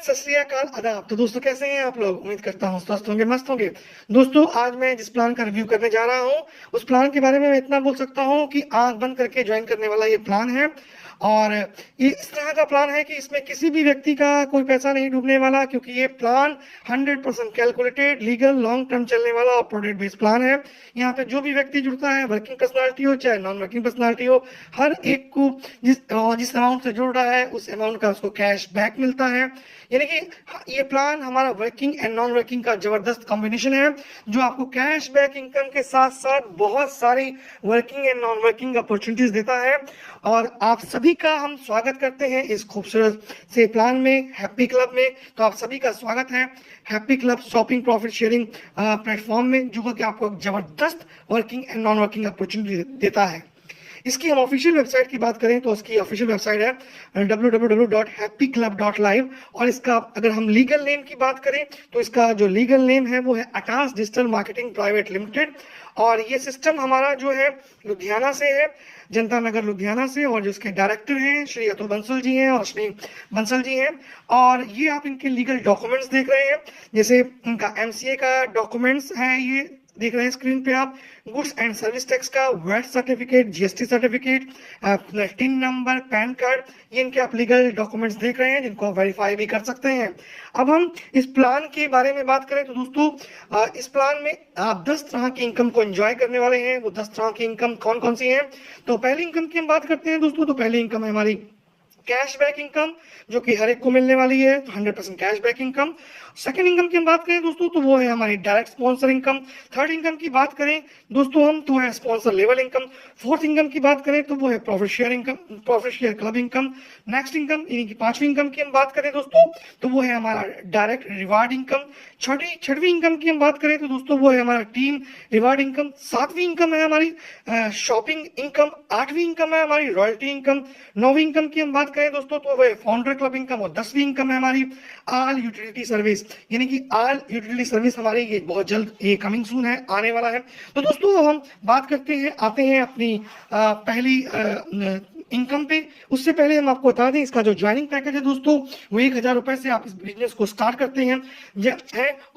सत श्री अकाल, आदाब। तो दोस्तों कैसे हैं आप लोग? उम्मीद करता हूँ स्वस्थ होंगे, मस्त होंगे। दोस्तों आज मैं जिस प्लान का रिव्यू करने जा रहा हूँ उस प्लान के बारे में मैं इतना बोल सकता हूँ कि आंख बंद करके ज्वाइन करने वाला ये प्लान है। और ये इस तरह का प्लान है कि इसमें किसी भी व्यक्ति का कोई पैसा नहीं डूबने वाला, क्योंकि ये plan 100% calculated, legal, long term चलने वाला और प्रोडक्ट बेस्ड प्लान है। यहाँ पे जो भी व्यक्ति जुड़ता है, वर्किंग पर्सनालिटी हो चाहे नॉन वर्किंग पर्सनालिटी हो, हर एक को जिस अमाउंट से जुड़ रहा है उस अमाउंट का उसको कैश बैक मिलता है। यानी कि ये प्लान हमारा वर्किंग एंड नॉन वर्किंग का जबरदस्त कॉम्बिनेशन है, जो आपको कैश बैक इनकम के साथ साथ बहुत सारी working and non working opportunities देता है। और आप सभी का हम स्वागत करते हैं इस खूबसूरत से प्लान में, हैप्पी क्लब में। तो आप सभी का स्वागत है happy club shopping profit sharing platform में, जो कि आपको जबरदस्त working and non working opportunity देता है। इसकी हम ऑफिशियल वेबसाइट की बात करें तो उसकी ऑफिशियल वेबसाइट है www.happyclub.live। और इसका अगर हम लीगल नेम की बात करें तो इसका जो लीगल नेम है वो है ATAS digital marketing private limited. और ये सिस्टम हमारा जो है लुधियाना से है, जनता नगर लुधियाना से। और जो इसके डायरेक्टर हैं श्री अतुल बंसल जी हैं और श्री बंसल जी हैं। और ये आप इनके लीगल डॉक्यूमेंट्स देख रहे हैं, जैसे इनका MCA का डॉक्यूमेंट्स है, ये देख रहे हैं स्क्रीन पे आप। गुड्स एंड सर्विस टैक्स का VAT certificate, GST certificate, TIN number, PAN card, ये इनके आप लीगल डॉक्यूमेंट्स देख रहे हैं जिनको आप वेरीफाई भी कर सकते हैं। अब हम इस प्लान के बारे में बात करें तो दोस्तों इस प्लान में आप 10 तरह की इनकम को एंजॉय करने वाले हैं। वो 10 तरह की इनकम कौन कौन सी है? तो पहली इनकम की हम बात करते हैं दोस्तों। तो पहली इनकम है हमारी कैशबैक इनकम, जो कि हर एक को मिलने वाली है, 100% कैशबैक इनकम। सेकंड इनकम की हम बात करें दोस्तों तो वो है हमारी direct sponsor income. Third income की बात करें दोस्तों हम तो है sponsor level income. Fourth income की बात करें तो वो है profit share income, profit share club income. Next income यानी कि पांचवी इनकम की हम बात करें दोस्तों तो वो है हमारा डायरेक्ट रिवार्ड इनकम। छठवीं इनकम की हम बात करें तो दोस्तों वो है हमारा टीम रिवार्ड इनकम। सातवीं इनकम है हमारी शॉपिंग इनकम। आठवीं इनकम है हमारी रॉयल्टी इनकम। नौवीं इनकम की हम बात करें दोस्तों तो वह फाउंडर क्लब इनकम। और 10वीं इनकम है हमारी आल यूटिलिटी सर्विस, यानी कि आल यूटिलिटी सर्विस हमारी ये बहुत जल्द ये कमिंग सून है, आने वाला है। तो दोस्तों हम बात करते हैं, आते हैं अपनी पहली इनकम पे। उससे पहले हम आपको बता दें इसका जो ज्वाइनिंग पैकेज है दोस्तों वो 1000 रुपए से आप इस बिजनेस को स्टार्ट करते हैं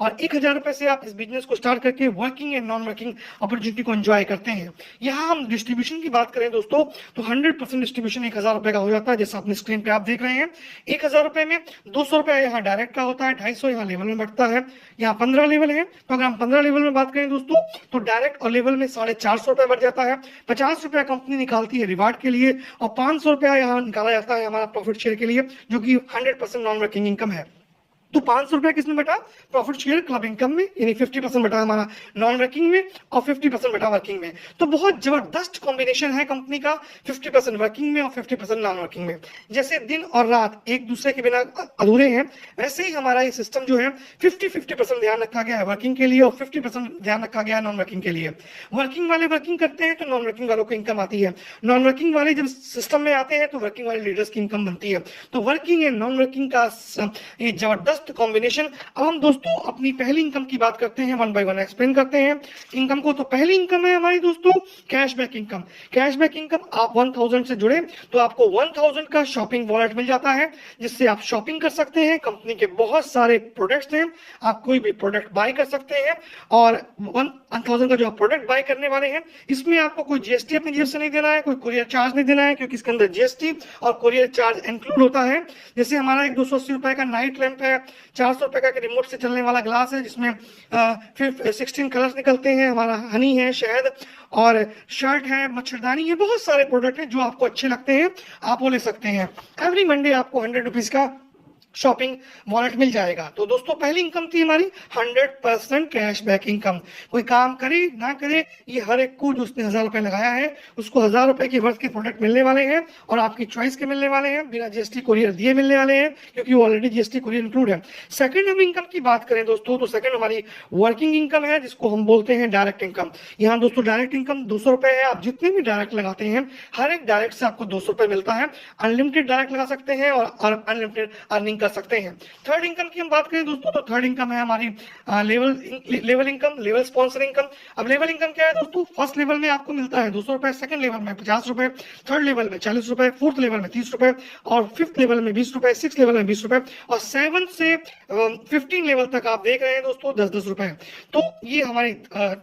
और 1000 रुपए से आप इस बिजनेस को स्टार्ट करके working and non working opportunity को एंजॉय करते हैं। यहाँ हम डिस्ट्रीब्यूशन की बात करें दोस्तों तो 100% डिस्ट्रीब्यूशन 1000 रुपए का हो जाता है, जैसा अपने स्क्रीन पे आप देख रहे हैं। 1000 रुपए में 200 रुपए यहाँ डायरेक्ट का होता है, 250 यहाँ लेवल में बढ़ता है। यहाँ 15 लेवल है, तो अगर हम 15 लेवल में बात करें दोस्तों तो डायरेक्ट और लेवल में 450 रुपए बढ़ जाता है। 50 रुपया कंपनी निकालती है रिवार्ड के लिए और 500 रुपया यहाँ निकाला जाता है हमारा प्रॉफिट शेयर के लिए, जो कि 100% नॉन वर्किंग इनकम है। तो 500 रुपया किसमें बटा? प्रॉफिट शेयर क्लब इनकम में, यानी 50% बटा हमारा नॉन वर्किंग में और 50% बटा वर्किंग में। तो बहुत जबरदस्त कॉम्बिनेशन है कंपनी का, 50% वर्किंग में और 50% नॉन वर्किंग में। जैसे दिन और रात एक दूसरे के बिना अधूरे हैं, वैसे ही हमारा ये सिस्टम जो है 50-50% ध्यान रखा गया है वर्किंग के लिए और 50% ध्यान रखा गया है नॉन वर्किंग के लिए। वर्किंग वाले वर्किंग करते हैं तो नॉन वर्किंग वालों को इनकम आती है, नॉन वर्किंग वाले जब सिस्टम में आते हैं तो वर्किंग वाले लीडर्स की इनकम बनती है। तो वर्किंग एंड नॉन वर्किंग का ये जबरदस्त कॉम्बिनेशन। अब हम दोस्तों अपनी पहली इनकम की बात करते हैं, वन बाय वन एक्सप्लेन करते हैं इनकम को। तो पहली इनकम है हमारी दोस्तों कैशबैक इनकम। कैशबैक इनकम आप 1000 से जुड़े तो आपको 1000 का शॉपिंग वॉलेट मिल जाता है, जिससे आप शॉपिंग कर सकते हैं। कंपनी के बहुत सारे प्रोडक्ट्स हैं, आप कोई भी प्रोडक्ट बाय कर सकते हैं। और 1000 का जो आप प्रोडक्ट बाय करने वाले हैं इसमें आपको कोई GST अपनी जेब से नहीं देना है, कोई कुरियर चार्ज नहीं देना है, क्योंकि इसके अंदर GST और कुरियर चार्ज इंक्लूड होता है। जैसे हमारा एक 280 रुपए का नाइट लैंप है, 400 रुपए का रिमोट से चलने वाला ग्लास है जिसमें फिर 16 कलर्स निकलते हैं, हमारा हनी है, शहद और शर्ट है, मच्छरदानी है, बहुत सारे प्रोडक्ट हैं जो आपको अच्छे लगते हैं, आप वो ले सकते हैं। एवरी मंडे आपको 100 रुपीज का शॉपिंग वॉलेट मिल जाएगा। तो दोस्तों पहली इनकम थी हमारी 100% कैशबैक इनकम। कोई काम करे ना करे, ये हर एक को जो उसने 1000 रुपए लगाया है उसको 1000 रुपए के वर्थ के प्रोडक्ट मिलने वाले हैं और आपकी चॉइस के मिलने वाले हैं, बिना GST कुरियर दिए मिलने वाले हैं, क्योंकि वो ऑलरेडी GST कुरियर इंक्लूड है। सेकंड हम इनकम की बात करें दोस्तों तो सेकंड हमारी वर्किंग इनकम है, जिसको हम बोलते हैं डायरेक्ट इनकम। यहाँ दोस्तों डायरेक्ट इनकम 200 रुपए है। आप जितने भी डायरेक्ट लगाते हैं हर एक डायरेक्ट से आपको 200 रुपए मिलता है। अनलिमिटेड डायरेक्ट लगा सकते हैं और अनलिमिटेड अर्निंग कर सकते हैं। थर्ड इनकम की हम बात करें दोस्तों, तो थर्ड इनकम है हमारी level income, level sponsor income. अब लेवल इनकम क्या है दोस्तों, फर्स्ट लेवल में आपको मिलता है 200 रुपए, सेकंड लेवल में 50 रुपए, थर्ड लेवल में 40 रुपए, फोर्थ लेवल में 30 रुपए, और फिफ्थ लेवल में 20 रुपए, सिक्स लेवल में 20 रुपए, और 7 से 15 लेवल तक आप देख रहे हैं दोस्तों 10-10 रुपए। तो ये हमारी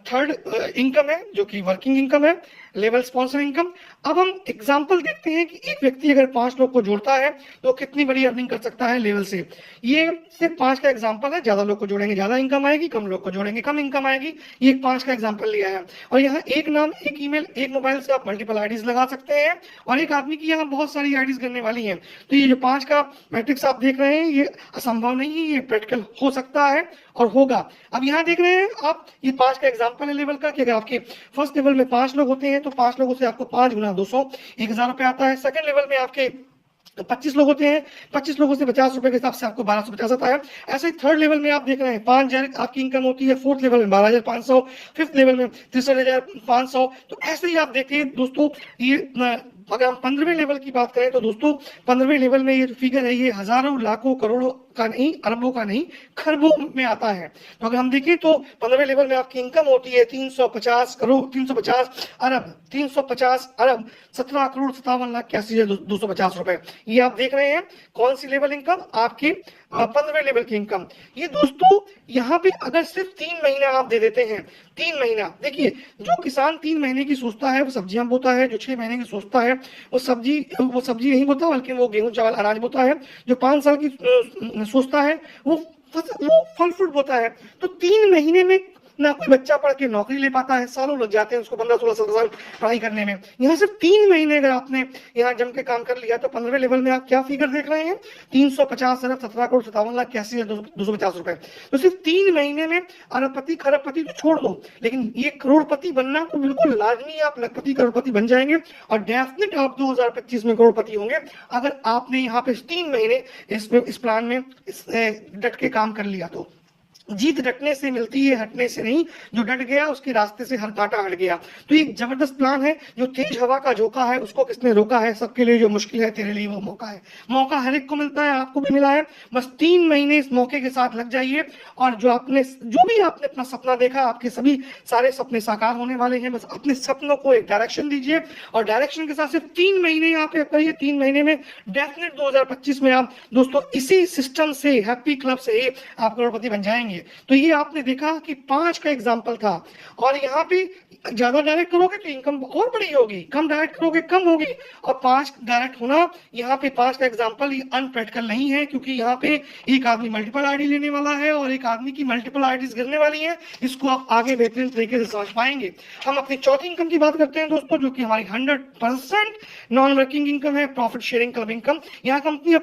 थर्ड इनकम है जो कि वर्किंग इनकम है, लेवल स्पॉन्सर इनकम। अब हम एग्जांपल देखते हैं कि एक व्यक्ति अगर 5 लोग को जोड़ता है तो कितनी बड़ी अर्निंग कर सकता है लेवल से। ये सिर्फ 5 का एग्जांपल है, ज्यादा लोग को जोड़ेंगे ज्यादा इनकम आएगी, कम लोग को जोड़ेंगे कम इनकम आएगी। ये 5 का एग्जांपल लिया है, और यहाँ एक नाम, एक ईमेल, एक मोबाइल से आप मल्टीपल आईडीज लगा सकते हैं, और एक आदमी की यहाँ बहुत सारी आईडीज करने वाली है। तो ये जो 5 का मैट्रिक्स आप देख रहे हैं ये असंभव नहीं है, ये प्रैक्टिकल हो सकता है और होगा। अब यहाँ देख रहे हैं आप, ये 5 का एग्जांपल है लेवल का, कि अगर आपके फर्स्ट लेवल में 5 लोग होते हैं तो 5 लोगों से आपको 5 गुना 200 1000 रुपए आता है। सेकंड लेवल में आपके 25 लोग होते हैं, 25 लोगों से 50 रुपए के हिसाब से आपको 1250 आता है। ऐसे ही थर्ड लेवल में आप देख रहे हैं 5000 आपकी इनकम होती है, फोर्थ लेवल में 12500, फिफ्थ लेवल में 63500। तो ऐसे ही आप देखिए दोस्तों, ये अगर हम 15वें लेवल की बात करें तो दोस्तों 15वें लेवल में ये जो फिगर है ये हजारों लाखों करोड़ों का नहीं, अरबों का नहीं, खरबों में आता है। तो अगर हम देखें तो 15वें लेवल में आपकी इनकम होती है 350 करोड़, 350 अरब, 350 अरब 17 करोड़ 57 लाख 81,250 रुपए। ये आप देख रहे हैं कौन सी लेवल इनकम, आपकी 15वें लेवल की इनकम। ये दोस्तों यहाँ पे अगर सिर्फ 3 महीना आप दे देते हैं, 3 महीना, देखिए जो किसान 3 महीने की सोचता है वो सब्जियां बोता है, जो 6 महीने की सोचता है वो सब्जी नहीं बोता बल्कि वो गेहूं चावल अनाज बोता है, जो 5 साल की सोचता है वो फल फ्रूट बोता है। तो 3 महीने में ना कोई बच्चा पढ़ के नौकरी ले पाता है, सालों लग जाते हैं उसको 15-16 साल पढ़ाई करने में। यहाँ सिर्फ 3 महीने अगर आपने यहाँ जम के काम कर लिया तो 15वें लेवल में आप क्या फिगर देख रहे हैं, 350 अरब 17 करोड़ 57 लाख 81,250 रुपए। तो सिर्फ 3 महीने में अरबपति खरबपति तो छोड़ दो, लेकिन ये करोड़पति बनना तो बिल्कुल लाजमी, आप लखपति करोड़पति बन जाएंगे, और डेफिनेट आप 2025 में करोड़पति होंगे अगर आपने यहाँ पे 3 महीने इस प्लान में डट के काम कर लिया। तो जीत डटने से मिलती है, हटने से नहीं। जो डट गया उसके रास्ते से हर कांटा हट गया। तो ये जबरदस्त प्लान है। जो तेज हवा का झोंका है उसको किसने रोका है, सबके लिए जो मुश्किल है तेरे लिए वो मौका है। मौका हर एक को मिलता है, आपको भी मिला है, बस 3 महीने इस मौके के साथ लग जाइए, और जो भी आपने अपना सपना देखा, आपके सभी सारे सपने साकार होने वाले हैं। बस अपने सपनों को एक डायरेक्शन दीजिए, और डायरेक्शन के साथ सिर्फ 3 महीने आप करिए। 3 महीने में डेफिनेट 2025 में आप दोस्तों इसी सिस्टम से, हैप्पी क्लब से ही आप करोड़पति बन जाएंगे। तो ये आपने देखा कि 5 का एग्जाम्पल था, और यहाँ पे ज्यादा डायरेक्ट करोगे तो इनकम और बड़ी होगी, कम डायरेक्ट करोगे कम होगी, और 5 डायरेक्ट होना, यहाँ पे 5 का एग्जाम्पल ये अनप्रैक्टिकल नहीं है, क्योंकि यहाँ पे एक आदमी मल्टीपल आईडी लेने वाला है और एक आदमी की मल्टीपल आईडीज गिरने वाली है। इसको आप आगे बेहतरीन तरीके से समझ पाएंगे। हम अपनी चौथी इनकम की बात करते हैं दोस्तों, जो कि हमारी 100% नॉन वर्किंग इनकम है, प्रॉफिट शेयरिंग क्लब इनकम। यहाँ कंपनी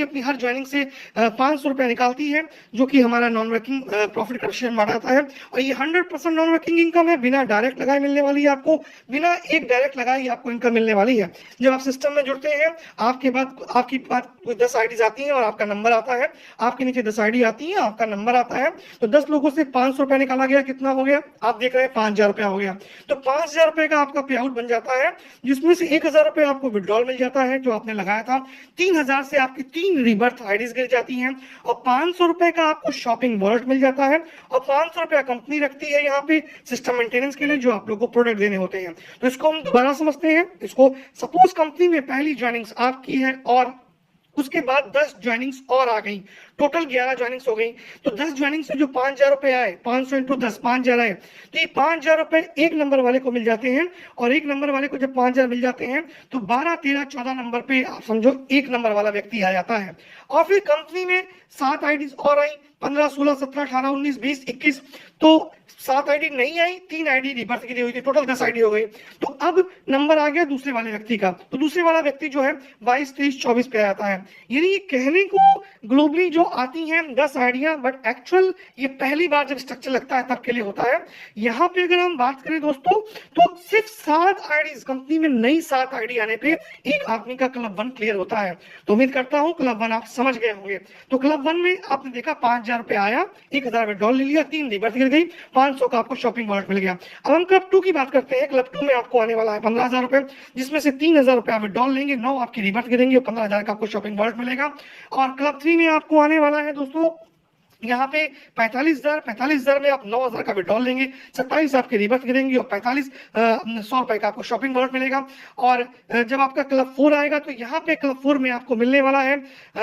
अपनी हर ज्वाइनिंग से 500 रुपया निकालती है, जो कि हमारा नॉन वर्किंग प्रॉफिट शेयर मानाता है। और ये 100% नॉन वर्किंग इनकम है, बिना डायरेक्ट लगाए मिलने वाली है आपको, बिना एक डायरेक्ट लगाए आपको इनकम मिलने वाली है। जब आप सिस्टम में जुड़ते हैं, आपकी बात 10 आईडीज आती हैं और आपका नंबर आता है, आपके नीचे 10 आईडी आती है, आपका नंबर आता है, तो 10 लोगों से 500 रुपया निकाला गया, कितना हो गया आप देख रहे हैं, 5000 रुपया हो गया। तो 5000 रुपए का आपका पे आउट बन जाता है, जिसमें से 1000 रुपए आपको विड्रॉल मिल जाता है जो आपने लगाया था। 3000 से आपकी 3 रीबर्थ आईडीज गिर जाती हैं, और 500 रुपए का आपको शॉपिंग वॉलेट मिल जाता है, और 500 रुपया कंपनी रखती है यहाँ पे सिस्टम मेंटेनेंस के लिए, जो आप लोग को प्रोडक्ट देने होते हैं। तो इसको हम दोबारा समझते हैं। इसको सपोज कंपनी में पहली ज्वाइनिंग्स आपकी है, और उसके बाद 10 ज्वाइनिंग्स और आ गई, टोटल 11 ज्वाइनिंग्स हो गई। तो 10 ज्वाइनिंग से जो 5000 रुपए आए, 500 इंटू 10 5000 आए, तो ये 5000 रुपए एक नंबर वाले को मिल जाते हैं, और एक नंबर वाले को जब 5000 मिल जाते हैं तो 12 13 14 नंबर पे आप समझो एक नंबर वाला व्यक्ति आ जाता है। और फिर कंपनी में 7 आईडीज और आई, 15 16 17 18 19 20 21, तो 7 आईडी नहीं आई, 3 आईडी रिवर्स की दी हुई थी, टोटल 10 आईडी हो गई। तो अब नंबर आ गया दूसरे वाले व्यक्ति का, तो दूसरे वाला व्यक्ति जो है 22 23 24 पे आता है। यानी ये कहने को ग्लोबली जो आती हैं 10 आईडियां, बट एक्चुअल ये पहली बार जब स्ट्रक्चर लगता है तब के लिए होता है। यहाँ पे अगर हम बात करें दोस्तों, तो सिर्फ 7 आईडीज कंपनी में, नई 7 आईडी आने पे एक आदमी का क्लब 1 क्लियर होता है। तो उम्मीद करता हूँ क्लब 1 आप समझ गए होंगे। तो क्लब 1 में आपने देखा 5000 5000 रुपए आया, 1000 विड्रॉल ले लिया, 3 रिबर्थ गिर गई, 500 का आपको शॉपिंग वॉलेट मिल गया। अब हम क्लब 2 की बात करते हैं। क्लब 2 में आपको आने वाला है 15,000 रुपए, जिसमें से 3,000 रुपए आप विड्रॉल लेंगे, 9 आपकी रिबर्थ गिरेंगे और 15,000 का आपको शॉपिंग वॉलेट मिलेगा। और क्लब 3 में आपको आने वाला है दोस्तों यहाँ पे 45,000 में आप 9,000 का विड्रॉल लेंगे, 27 आपके रिबर्थ गिरेंगे और 100 रुपए का आपको शॉपिंग वॉलेट मिलेगा। और जब आपका क्लब 4 आएगा तो यहाँ पे क्लब 4 में आपको मिलने वाला है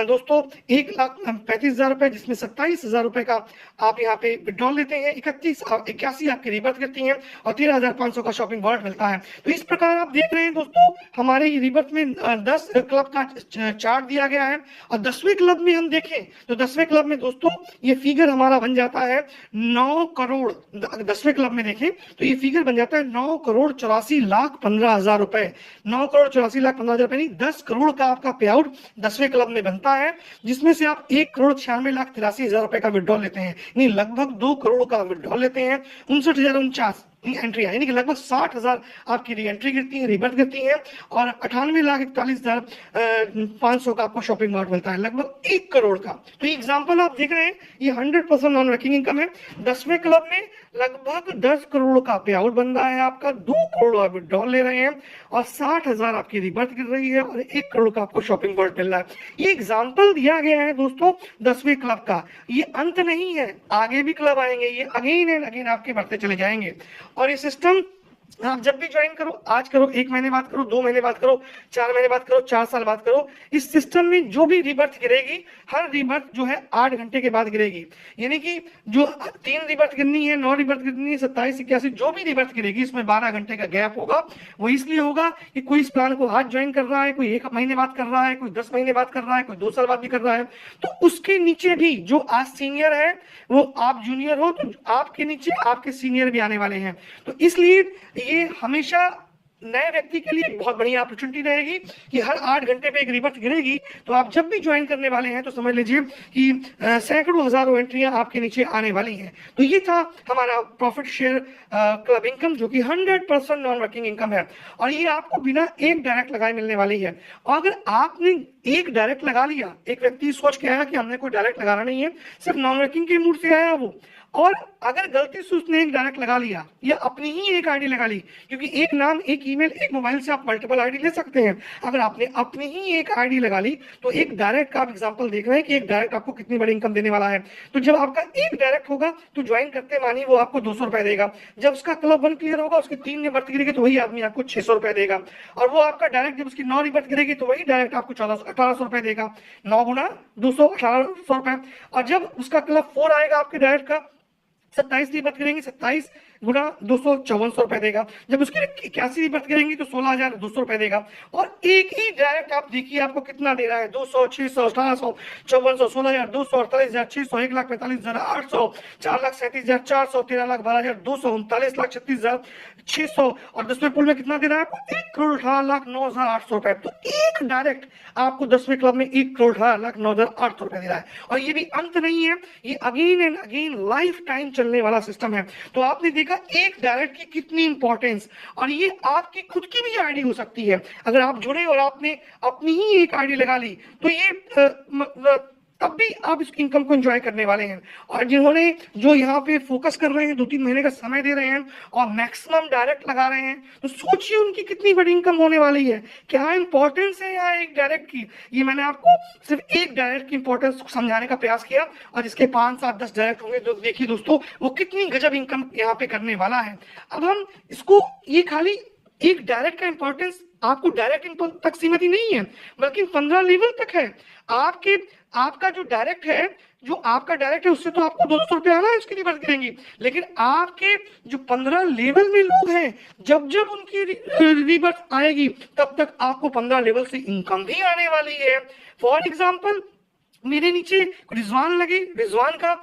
दोस्तों 1,35,000 रुपए, जिसमें 27,000 रुपए का आप यहाँ पे विड्रॉल लेते हैं, 81 आपकी रिबर्थ गिरती है और 13,500 का शॉपिंग वॉलेट मिलता है। तो इस प्रकार आप देख रहे हैं दोस्तों हमारे रिबर्थ में 10 क्लब का चार्ट दिया गया है। और 10वें क्लब में हम देखें तो 10वें क्लब में दोस्तों ये फिगर हमारा बन जाता है 9 करोड़। 10वें क्लब में देखें तो ये फिगर बन जाता है 9,84,15,000 रुपए। 9,84,15,000 रुपए नहीं, 10 करोड़ का आपका पे आउट 10वें क्लब में बनता है, जिसमें से आप 1,96,83,000 रुपए का विड्रॉल लेते हैं, यानी लगभग 2 करोड़ का विड्रॉल लेते हैं। 59,049 एंट्री है, यानी कि लगभग 60,000 आपकी री एंट्री गिरती है, रिबर्थ गिरती है और 98,41,500 का आपको शॉपिंग वॉलेट मिलता है, लगभग 1 करोड़ का। तो ये एग्जांपल आप देख रहे हैं, ये 100% नॉन वर्किंग इनकम है। 10वें क्लब में लगभग 10 करोड़ का पे आउट बन रहा है आपका, 2 करोड़ आप विड्रॉल ले रहे हैं और 60,000 आपकी रिबर्थ गिर रही है और 1 करोड़ का आपको शॉपिंग वॉलेट मिल रहा है। ये एग्जाम्पल दिया गया है दोस्तों 10वें क्लब का, ये अंत नहीं है, आगे भी क्लब आएंगे, ये अगेन एंड अगेन आपके बढ़ते चले जाएंगे। और ये सिस्टम आप जब भी ज्वाइन करो, आज करो, 1 महीने बाद करो, 2 महीने बाद करो, 4 महीने बाद करो, 4 साल बाद करो, इस सिस्टम में जो भी रिबर्थ गिरेगी हर रिबर्थ जो है 8 घंटे के बाद गिरेगी। यानी कि जो 3 रिबर्थ गिरनी है, 9 रिबर्थ गिरनी है, 27, 81 जो भी रिबर्थ गिरेगी इसमें 12 घंटे का गैप होगा। वो इसलिए होगा कि कोई इस प्लान को आज ज्वाइन कर रहा है, कोई 1 महीने बाद कर रहा है, कोई 10 महीने बाद कर रहा है, कोई 2 साल बाद भी कर रहा है। तो उसके नीचे भी जो आज सीनियर है वो आप जूनियर हो, तो आपके नीचे आपके सीनियर भी आने वाले हैं। तो इसलिए ये हमेशा नए व्यक्ति के लिए बहुत बढ़िया अपॉर्चुनिटी रहेगी कि हर 8 घंटे पे एक रिबर्थ गिरेगी। तो आप जब भी ज्वाइन करने वाले हैं तो समझ लीजिए कि सैकड़ों हजारों एंट्रियां आपके नीचे आने वाली हैं। तो ये था हमारा प्रॉफिट शेयर क्लब इनकम, जो कि 100% नॉन वर्किंग इनकम है और ये आपको बिना एक डायरेक्ट लगाए मिलने वाली है। और अगर आपने एक डायरेक्ट लगा लिया, एक व्यक्ति सोच के आया कि हमने कोई डायरेक्ट लगाना नहीं है, सिर्फ नॉन वर्किंग के मूड से आया वो, और अगर गलती से उसने एक डायरेक्ट लगा लिया या अपनी ही एक आईडी लगा ली, क्योंकि एक नाम, एक ईमेल, एक मोबाइल से आप मल्टीपल आईडी ले सकते हैं। अगर आपने अपनी ही एक आईडी लगा ली तो एक डायरेक्ट का आप एग्जांपल देख रहे हैं कि एक डायरेक्ट आपको कितनी बड़ी इनकम देने वाला है। तो जब आपका एक डायरेक्ट होगा तो ज्वाइन करते मानिए वो आपको 200 रुपए देगा। जब उसका क्लब 1 क्लियर होगा, उसके 3 रिबर्थ गिरेगी तो वही आदमी आपको 600 रुपए देगा। और वो आपका डायरेक्ट जब उसकी 9 रिबर्थ गिरेगी तो वही डायरेक्ट आपको 1800 रुपए देगा। 9 गुना 200, 1800 रुपए। और जब उसका क्लब 4 आएगा आपके डायरेक्ट का, 27 रिबर्थ करेंगे, 27 गुना 200, 5400 रुपए देगा। जब उसके 81 रिबर्थ करेंगे तो 16,200 रुपए देगा। और एक ही डायरेक्ट आप देखिए आपको कितना दे रहा है, 200, 600, 1800, 5400, 16,200, 48,600, 1,45,800, 4,37,400, 13,12,200, 39,36,600 और 10वें पुल में कितना दे रहा है आपको, 1,18,09,800 रुपए। तो एक डायरेक्ट आपको 10वें क्लब में 1,18,09,800 रुपए दे रहा है। और ये भी अंत नहीं है, ये again and again life time चलने वाला सिस्टम है। तो आपने देखा एक डायरेक्ट की कितनी इंपॉर्टेंस, और ये आपकी खुद की भी आईडी हो सकती है। अगर आप जुड़े और आपने अपनी ही एक आईडी लगा ली तो ये तब भी आप इस इनकम को एंजॉय करने वाले हैं। और जिन्होंने जो यहाँ पे फोकस कर रहे हैं, 2-3 महीने का समय दे रहे हैं और मैक्सिमम डायरेक्ट लगा रहे हैं, तो सोचिए उनकी कितनी बड़ी इनकम होने वाली है। क्या इंपॉर्टेंस है यहाँ एक डायरेक्ट की। ये मैंने आपको सिर्फ एक डायरेक्ट की इंपॉर्टेंस समझाने का प्रयास किया, और इसके 5, 7, 10 डायरेक्ट होंगे तो देखिए दोस्तों वो कितनी गजब इनकम यहाँ पे करने वाला है। अब हम इसको, ये खाली एक डायरेक्ट का इंपॉर्टेंस आपको डायरेक्ट इनकम तक सीमित ही नहीं है, बल्कि 15 लेवल तक है। आपका जो डायरेक्ट है, जो आपका डायरेक्ट है, उससे तो आपको 200 रुपये आना है, उसकी रिबर्थ करेंगे। लेकिन आपके जो 15 लेवल में लोग हैं, जब जब उनकी रिबर्थ आएगी तब तक आपको 15 लेवल से इनकम भी आने वाली है। फॉर एग्जाम्पल, मेरे नीचे रिजवान लगे, रिजवान का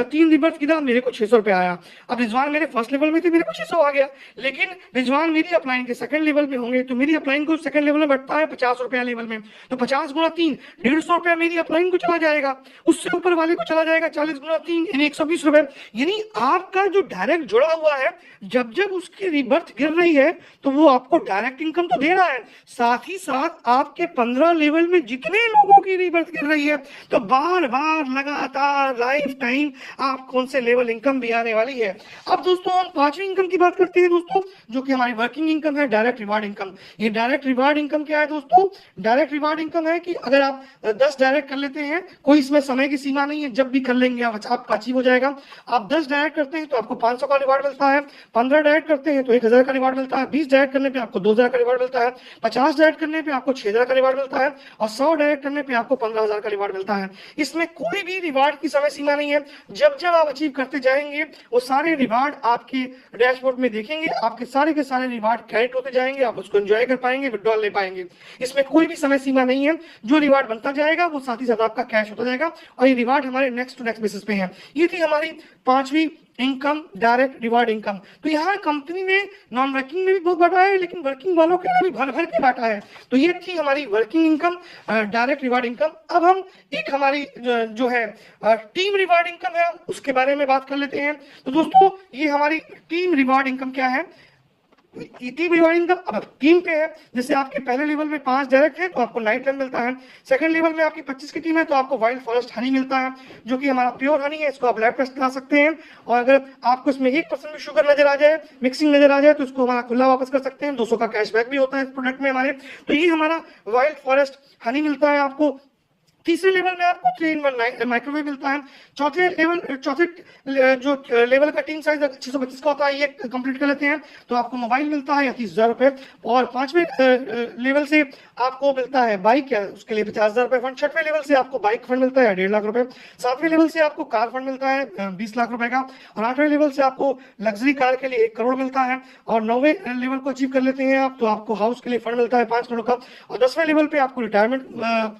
3 रिबर्थ गिरा, मेरे को 600 रुपये आया। अब रिजवान मेरे फर्स्ट लेवल में थे, मेरे को 600 आ गया। लेकिन रिजवान मेरी अपलाइन के सेकंड लेवल में होंगे, तो मेरी अपलाइन को सेकंड लेवल में बढ़ता है 50 रुपया लेवल में, तो 50 गुना 3, 150 रुपया मेरी अपलाइन को चला जाएगा। उससे ऊपर वाले को चला जाएगा 40 गुना 3, यानी 120 रुपए। यानी आपका जो डायरेक्ट जुड़ा हुआ है, जब जब उसकी रिबर्थ गिर रही है तो वो आपको डायरेक्ट इनकम तो दे रहा है, साथ ही साथ आपके 15 लेवल में जितने लोगों की रिबर्थ गिर रही है तो बार बार लगातार लाइफ टाइम आपको उनसे लेवल इनकम भी आने वाली है। अब दोस्तों हम पांचवी इनकम की बात करते हैं दोस्तों, जो कि हमारी वर्किंग इनकम है, डायरेक्ट रिवार्ड इनकम। ये डायरेक्ट रिवार्ड इनकम क्या है दोस्तों? डायरेक्ट रिवार्ड इनकम है कि अगर आप 10 डायरेक्ट कर लेते हैं, कोई इसमें समय की सीमा नहीं है, जब भी कर लेंगे आपका अचीव हो जाएगा। आप 10 डायरेक्ट करते हैं तो आपको 500 का रिवार्ड मिलता है, 15 डायरेक्ट करते हैं तो 1000 का रिवार्ड मिलता है, 20 डायरेक्ट करने पे आपको 2000 का रिवार्ड मिलता है, 50 डायरेक्ट करने पे आपको 6000 का रिवार्ड मिलता है और 100 डायरेक्ट करने पे आपको 15000 का रिवार्ड मिलता है। इसमें कोई भी रिवार्ड की समय सीमा नहीं है। जब जब आप अचीव करते जाएंगे वो सारे रिवार्ड आपके डैशबोर्ड में देखेंगे, आपके सारे के सारे रिवार्ड क्रेडिट होते जाएंगे, आप उसको एंजॉय कर पाएंगे, विड्रॉल ले पाएंगे। इसमें कोई भी समय सीमा नहीं है। जो रिवार्ड बनता जाएगा वो साथ ही साथ आपका कैश होता जाएगा और ये रिवार्ड हमारे नेक्स्ट टू नेक्स्ट बेसिस पे है। ये थी हमारी पांचवी इनकम, डायरेक्ट रिवार्ड इनकम। तो यहाँ कंपनी ने नॉन वर्किंग में भी बहुत बांटा है, लेकिन वर्किंग वालों के लिए भी भर भर के बांटा है। तो ये थी हमारी working income, direct reward income. अब हम एक हमारी जो है टीम रिवार्ड इनकम है, उसके बारे में बात कर लेते हैं। तो दोस्तों ये हमारी टीम रिवार्ड इनकम क्या है? टीम रिवार्ड इनकम अब टीम पे है। जैसे आपके पहले लेवल में 5 डायरेक्ट है तो आपको नाइट रन मिलता है, सेकंड लेवल में आपकी 25 की टीम है तो आपको वाइल्ड फॉरेस्ट हनी मिलता है, जो कि हमारा प्योर हनी है। इसको आप लैब टेस्ट करा सकते हैं और अगर आपको इसमें 1% भी शुगर नजर आ जाए, मिक्सिंग नजर आ जाए, तो इसको हमारा खुला वापस कर सकते हैं। 200 का कैशबैक भी होता है इस प्रोडक्ट में हमारे। तो ये हमारा वाइल्ड फॉरेस्ट हनी मिलता है आपको। तीसरे लेवल में आपको 3-in-1 माइक्रोवेव मिलता है। चौथे जो लेवल का टीम साइज 625 का होता है, ये कंप्लीट कर लेते हैं तो आपको मोबाइल मिलता है या 30,000 रुपए। और पांचवें लेवल से आपको मिलता है बाइक, या उसके लिए 50,000 रुपए फंड। छठवें लेवल से आपको बाइक फंड मिलता है 1.5 लाख रुपए। सातवें लेवल से आपको कार फंड मिलता है 20 लाख रुपए का। और आठवें लेवल से आपको लग्जरी कार के लिए 1 करोड़ मिलता है। और 9वें लेवल को अचीव कर लेते हैं आप तो आपको हाउस के लिए फंड मिलता है 5 करोड़ का। और 10वें लेवल पे आपको रिटायरमेंट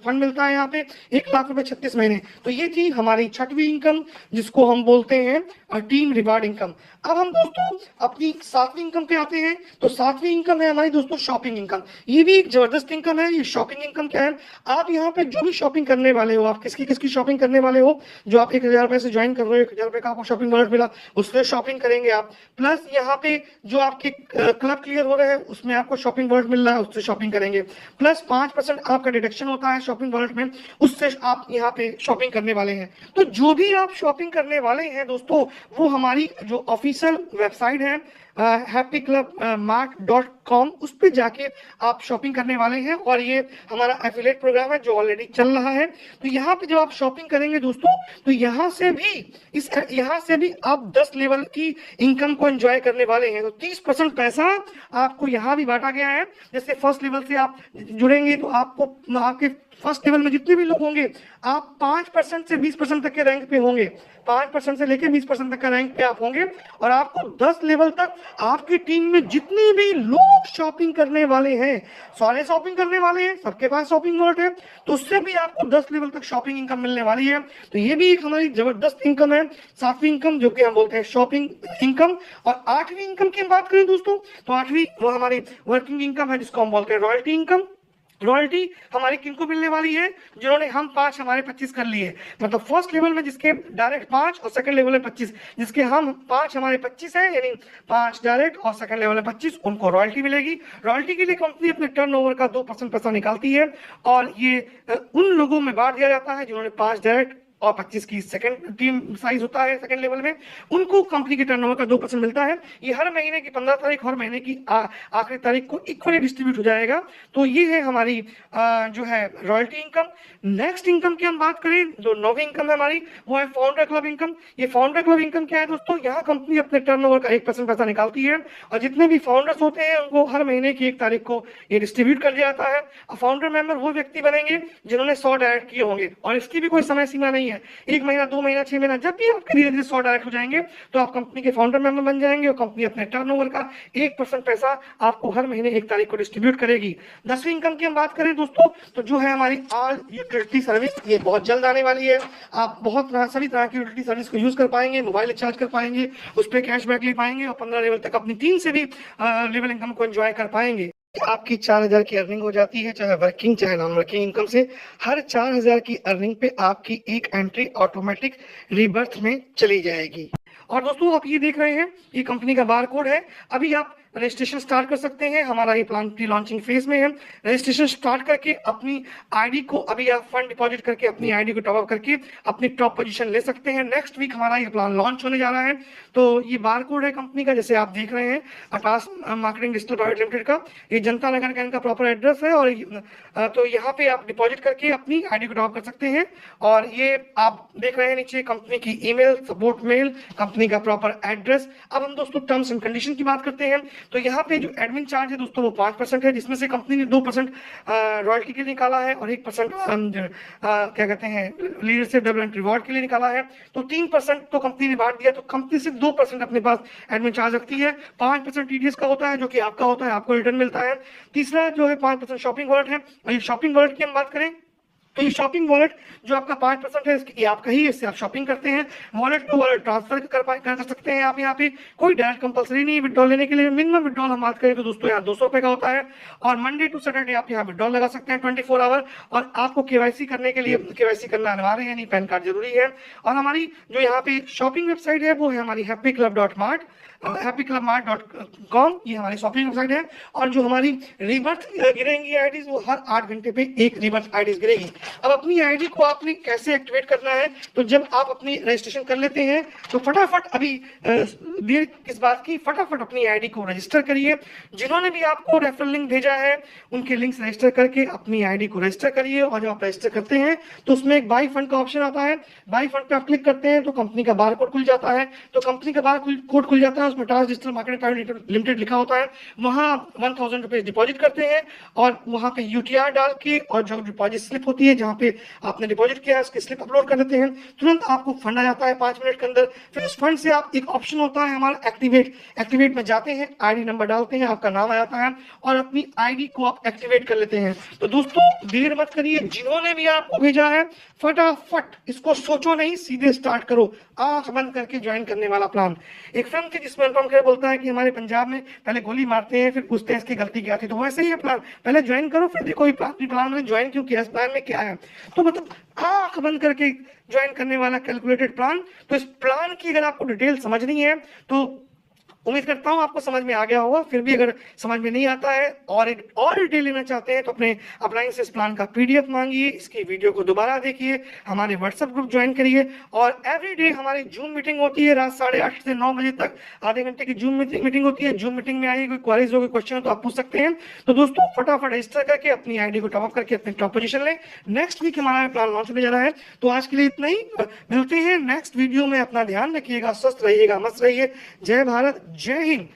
फंड मिलता है यहाँ पे 1 लाख रुपए 36 महीने। तो ये थी हमारी छठवीं इनकम, जिसको हम बोलते हैं टीम रिवार्ड इनकम। अब हम दोस्तों अपनी सातवीं इनकम पे आते हैं। तो सातवीं इनकम है हमारी दोस्तों शॉपिंग इनकम। ये भी एक जबरदस्त इनकम है। ये शॉपिंग इनकम क्या है? आप यहाँ पे जो भी शॉपिंग करने वाले हो, आप किसकी किसकी शॉपिंग करने वाले हो, जो आप 1000 रुपए से ज्वाइन कर रहे हो, 1000 रुपए का आपको शॉपिंग वॉलेट मिला, उससे शॉपिंग करेंगे आप। प्लस यहाँ पे जो आपके क्लब क्लियर हो रहे हैं उसमें आपको शॉपिंग वॉलेट मिल रहा है, उससे शॉपिंग करेंगे। प्लस 5% आपका डिडक्शन होता है शॉपिंग वॉलेट में, उससे आप यहाँ पे शॉपिंग करने वाले हैं। तो जो भी आप शॉपिंग करने वाले हैं दोस्तों, वो हमारी जो ऑफिशियल वेबसाइट है happyclubmart.com, उस पे जाके आप शॉपिंग करने वाले हैं। और ये हमारा एफिलिएट प्रोग्राम है जो ऑलरेडी चल रहा है। तो यहाँ पे जब आप शॉपिंग करेंगे दोस्तों, तो यहाँ से भी आप 10 लेवल की इनकम को एंजॉय करने वाले हैं। तो 30% पैसा आपको यहाँ भी बांटा गया है। जैसे फर्स्ट लेवल से आप जुड़ेंगे तो आपको आपके फर्स्ट लेवल में जितने भी लोग होंगे, आप 5% से 20% तक के रैंक पे होंगे। 5% से लेकर 20% तक का रैंक पे आप होंगे। और आपको 10 लेवल तक आपकी टीम में जितने भी लोग शॉपिंग करने वाले हैं, सारे शॉपिंग करने वाले हैं, सबके पास शॉपिंग वॉलेट है, तो उससे भी आपको 10 लेवल तक शॉपिंग इनकम मिलने वाली है। तो ये भी एक हमारी जबरदस्त इनकम है, सातवीं इनकम, जो कि हम बोलते हैं शॉपिंग इनकम। और आठवीं इनकम की बात करें दोस्तों, तो आठवीं वो हमारी वर्किंग इनकम है, जिसको हम बोलते हैं रॉयल्टी इनकम। रॉयल्टी हमारी किनको मिलने वाली है? जिन्होंने हम 5 हमारे 25 कर लिए, मतलब फर्स्ट लेवल में जिसके डायरेक्ट 5 और सेकंड लेवल में 25, जिसके हम 5 हमारे 25 है, यानी 5 डायरेक्ट और सेकंड लेवल में 25, उनको रॉयल्टी मिलेगी। रॉयल्टी के लिए कंपनी अपने टर्नओवर का 2% पैसा निकालती है और ये उन लोगों में बांट दिया जाता है जिन्होंने 5 डायरेक्ट और 25 की सेकंड टीम साइज होता है सेकंड लेवल में, उनको कंपनी के टर्नओवर का 2% मिलता है। ये हर महीने की 15 तारीख, हर महीने की आखिरी तारीख को इक्वली डिस्ट्रीब्यूट हो जाएगा। तो ये है हमारी जो है रॉयल्टी इनकम। नेक्स्ट इनकम की हम बात करें, जो 9वीं इनकम है हमारी, वो है फाउंडर क्लब इनकम। ये फाउंडर क्लब इनकम क्या है दोस्तों? यहाँ कंपनी अपने टर्नओवर का 1% पैसा निकालती है और जितने भी फाउंडर्स होते हैं उनको हर महीने की 1 तारीख को ये डिस्ट्रीब्यूट कर दिया जाता है। फाउंडर मेंबर वो व्यक्ति बनेंगे जिन्होंने 100 डायरेक्ट किए होंगे और इसकी भी कोई समय सीमा नहीं है। 1 महीना, 2 महीना, 6 महीना, जब भी आपके धीरे धीरे 100 डायरेक्ट हो जाएंगे तो आप कंपनी के फाउंडर मेंबर बन जाएंगे और कंपनी अपने टर्नओवर का 1% पैसा आपको हर महीने 1 तारीख को डिस्ट्रीब्यूट करेगी। 10वीं इनकम की हम बात करें दोस्तों, तो जो है हमारी ऑल यूटिलिटी सर्विस, ये बहुत जल्द आने वाली है। आप सभी तरह की यूटिलिटी सर्विस को यूज कर पाएंगे, मोबाइल रिचार्ज कर पाएंगे, उस पर कैशबैक ले पाएंगे और 15 लेवल तक अपनी टीम से भी लेवल इनकम को एंजॉय कर पाएंगे। आपकी 4000 की अर्निंग हो जाती है, चाहे वर्किंग चाहे नॉन वर्किंग इनकम से। हर 4000 की अर्निंग पे आपकी एक एंट्री ऑटोमेटिक रीबर्थ में चली जाएगी। और दोस्तों आप ये देख रहे हैं, ये कंपनी का बार कोड है। अभी आप रजिस्ट्रेशन स्टार्ट कर सकते हैं। हमारा ये प्लान प्री लॉन्चिंग फेज में है। रजिस्ट्रेशन स्टार्ट करके अपनी आईडी को, अभी आप फंड डिपॉजिट करके अपनी आईडी को टॉप अप करके अपनी टॉप पोजीशन ले सकते हैं। नेक्स्ट वीक हमारा ये प्लान लॉन्च होने जा रहा है। तो ये बारकोड है कंपनी का, जैसे आप देख रहे हैं, आकाश मार्केटिंग डिजिटल प्राइवेट लिमिटेड का। ये जनता नगर का इनका प्रॉपर एड्रेस है, और तो यहाँ पे आप डिपॉजिट करके अपनी आईडी को टॉप कर सकते हैं। और ये आप देख रहे हैं नीचे कंपनी की ईमेल, सपोर्ट मेल, कंपनी का प्रॉपर एड्रेस। अब हम दोस्तों टर्म्स एंड कंडीशन की बात करते हैं। तो यहाँ पे जो एडमिन चार्ज है दोस्तों वो 5% है, जिसमें से कंपनी ने 2% रॉयल्टी के लिए निकाला है और 1% क्या कहते हैं लीडरशिप डेवलपमेंट रिवॉर्ड के लिए निकाला है। तो 3% तो कंपनी ने बांट दिया। तो कंपनी सिर्फ 2% अपने पास एडमिन चार्ज रखती है। 5% टीडीएस का होता है, जो कि आपका होता है, आपको रिटर्न मिलता है। तीसरा जो है 5% शॉपिंग वॉलेट है। और ये शॉपिंग वॉलेट की हम बात करें तो ये शॉपिंग वॉलेट जो आपका 5% है, ये आपका ही है, इससे आप शॉपिंग करते हैं। वॉलेट टू वॉलेट ट्रांसफर कर सकते हैं आप। यहाँ पे कोई डायरेक्ट कंपलसरी नहीं विड्रॉल लेने के लिए। मिनिमम विड्रॉल हम बात करें तो दोस्तों यहाँ 200 रुपए का होता है। और मंडे टू सैटरडे आप यहाँ विड्रॉल लगा सकते हैं 24 आवर। और आपको केवाईसी करने के लिए केवाईसी करना अनिवार्य है, यानी पैन कार्ड जरूरी है। और हमारी जो यहाँ पे शॉपिंग वेबसाइट है वो है हमारी happyclub.mart, happyclubmart.com, ये हमारी शॉपिंग वेबसाइट है। और जो हमारी रिवर्स गिरेंगी आईडीज, वो हर 8 घंटे पे एक रिवर्स आईडीज गिरेगी। अब अपनी आईडी को आपने कैसे एक्टिवेट करना है, तो जब आप अपनी रजिस्ट्रेशन कर लेते हैं तो फटाफट, अभी देर किस बात की, फटाफट अपनी आईडी को रजिस्टर करिए। जिन्होंने भी आपको रेफरल लिंक भेजा है उनके लिंक्स रजिस्टर करके अपनी आईडी को रजिस्टर करिए। और जब आप रजिस्टर करते हैं तो उसमें एक बाई फंड का ऑप्शन आता है। बाई फंड पे आप क्लिक करते हैं तो कंपनी का बार कोड खुल जाता है। तो कंपनी का बार कोड खुल जाता है, उसमें task digital marketing private limited लिखा होता है। वहां 1000 रुपए डिपॉजिट करते हैं और वहां पे यूटीआर डाल के, और जो डिपॉजिट स्लिप होती है जहां पे आपने डिपॉजिट किया है उसकी स्लिप अपलोड कर देते हैं। तुरंत आपको फंड आ जाता है 5 मिनट के अंदर। फिर उस फंड से आप, एक ऑप्शन होता है हमारा एक्टिवेट में जाते हैं, आईडी नंबर डालते हैं, आपका नाम आ जाता है और अपनी आईडी को आप एक्टिवेट कर लेते हैं। तो दोस्तों देर मत करिए, जिन्होंने भी आपको भेजा है फटाफट इसको सोचो नहीं, सीधे स्टार्ट करो। आंख बंद करके ज्वाइन करने वाला प्लान। एक फिल्म थी जिसमें अनुपम खेर बोलता है कि हमारे पंजाब में पहले गोली मारते हैं फिर पूछते हैं इसकी गलती क्या थी। तो वैसे ही है प्लान, पहले ज्वाइन करो फिर देखो प्लान में ज्वाइन क्यों किया, इस प्लान में क्या है। तो मतलब आंख बंद करके ज्वाइन करने वाला कैलकुलेटेड प्लान। तो इस प्लान की अगर आपको डिटेल समझनी है तो उम्मीद करता हूं आपको समझ में आ गया होगा। फिर भी अगर समझ में नहीं आता है और डिटेल लेना चाहते हैं तो अपने अप्लायंस इस प्लान का पीडीएफ मांगिए, इसकी वीडियो को दोबारा देखिए, हमारे व्हाट्सएप ग्रुप ज्वाइन करिए। और एवरीडे हमारी जूम मीटिंग होती है रात 8:30 से 9 बजे तक, आधे घंटे की जूम मीटिंग होती है। जूम मीटिंग में आइए, कोई क्वेरीज हो, कोई क्वेश्चन हो तो आप पूछ सकते हैं। तो दोस्तों फटाफट रजिस्टर करके अपनी आईडी को टॉप अप करके अपनी टॉप पोजीशन लें। नेक्स्ट वीक हमारा प्लान लॉन्च होने जा रहा है। तो आज के लिए इतना ही, मिलते हैं नेक्स्ट वीडियो में। अपना ध्यान रखिएगा, स्वस्थ रहिएगा, मस्त रहिए। जय भारत, जय हिंद।